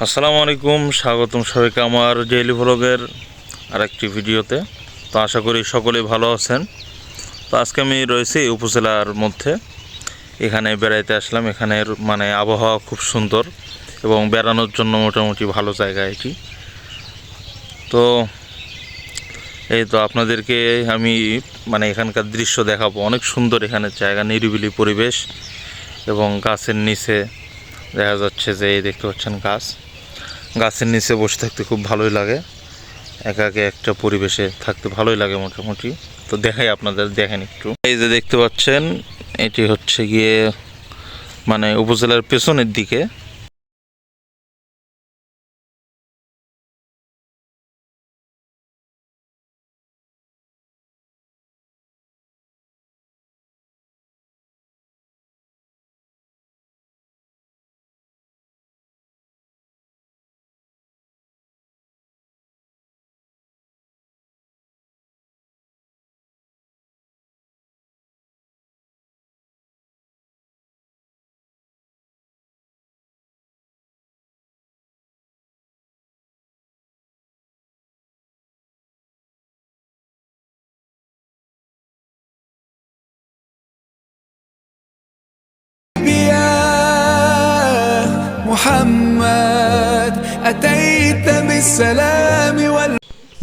আসসালামু আলাইকুম, স্বাগতম সবাইকে আমার ডেইলি ভ্লগের আরেকটি ভিডিওতে। তো আশা করি সকলেই ভালো আছেন। তো আজকে আমি রয়েছি উপজেলার মধ্যে, এখানে বেড়াইতে আসলাম। এখানের আবহাওয়া খুব সুন্দর এবং বেড়ানোর জন্য মোটামুটি ভালো জায়গা এটি। তো এই তো আপনাদেরকে আমি এখানকার দৃশ্য দেখাবো। অনেক সুন্দর এখানের জায়গা, নিরিবিলি পরিবেশ এবং গাছের নিচে দেখা যাচ্ছে যে এই দেখতে পাচ্ছেন গাছের নিচে বসে থাকতে খুব ভালোই লাগে। একে একটা পরিবেশে থাকতে ভালোই লাগে মোটামুটি। তো দেখাই আপনাদের, দেখেন একটু। এই যে দেখতে পাচ্ছেন, এটি হচ্ছে গিয়ে উপজেলার পেছনের দিকে।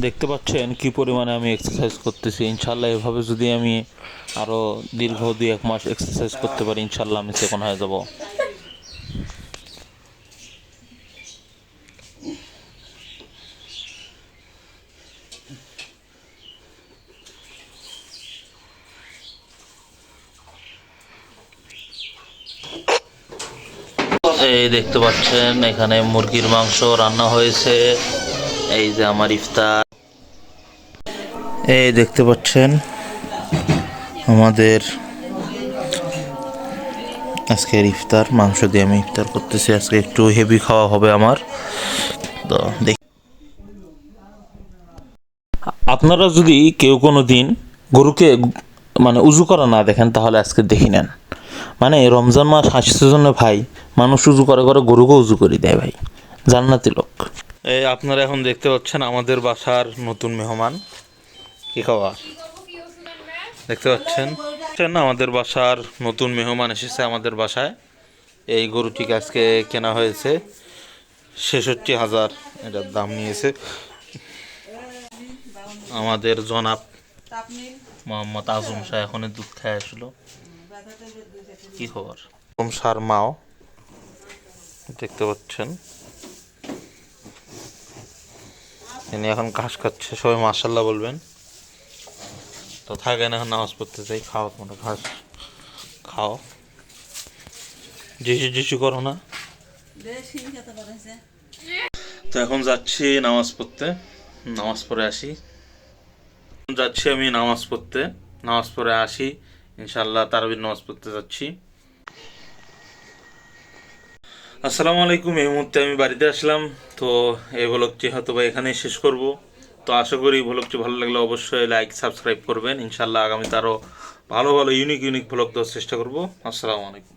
দেখতে পাচ্ছেন কি পরিমাণে আমি এক্সারসাইজ করতেছি। ইনশাল্লাহ এভাবে যদি আমি আরও দীর্ঘ 2-1 মাস এক্সারসাইজ করতে পারি, ইনশাল্লাহ আমি চেকন হয়ে যাব। এই দেখতে পাচ্ছেন এখানে মুরগির মাংস রান্না হয়েছে। এই যে আমার ইফতার। এই দেখতে পাচ্ছেন আমাদের আজকের ইফতার। মাংস দিয়ে আমি ইফতার করতেছি। আজকে একটু হেভি খাওয়া হবে আমার। তো আপনারা যদি কেউ কোনো দিন গরুকে উজু করা না দেখেন, তাহলে আজকে দেখি নেন। রমজান মাস হাসির জন্য ভাই মানুষ উজু করে করে গরুকে উজু করে দেয় ভাই, জান্নাতি লোক। এই আপনারা এখন দেখতে পাচ্ছেন আমাদের বাসার নতুন মেহমান। কি খাবার দেখতে পাচ্ছেন না, আমাদের বাসার নতুন মেহমান এসেছে আমাদের বাসায়। এই গরুটিকে আজকে কেনা হয়েছে 66,000 এটার দাম নিয়েছে আমাদের জনাব মোহাম্মদ আজম শাহ। এখনই দুধ খায় আসলো। কি খবর? সার মাও দেখতে পাচ্ছেন, ইনি এখন ঘাস খাচ্ছে। সবাই মাশাল্লাহ বলবেন। তো থাকেন, এখন নামাজ পড়তে চাই। খাও, তোমরা ঘাস খাও, যিশু করো না। তো এখন যাচ্ছি নামাজ পড়তে, নামাজ পড়ে আসি। আমি নামাজ পড়ে আসি ইনশাল্লাহ। তারাবির নামাজ পড়তে যাচ্ছি। আসসালামু আলাইকুম। এই মুহূর্তে আমি বাড়িতে আসলাম। তো এই ভ্লগটি হয়তো বা এখানেই শেষ করব। তো আশা করি ভ্লগটি ভালো লাগলে অবশ্যই লাইক সাবস্ক্রাইব করবেন। ইনশাল্লাহ আগামীতে আরও ভালো ভালো ইউনিক ভ্লগ দেওয়ার চেষ্টা করব। আসসালামু আলাইকুম।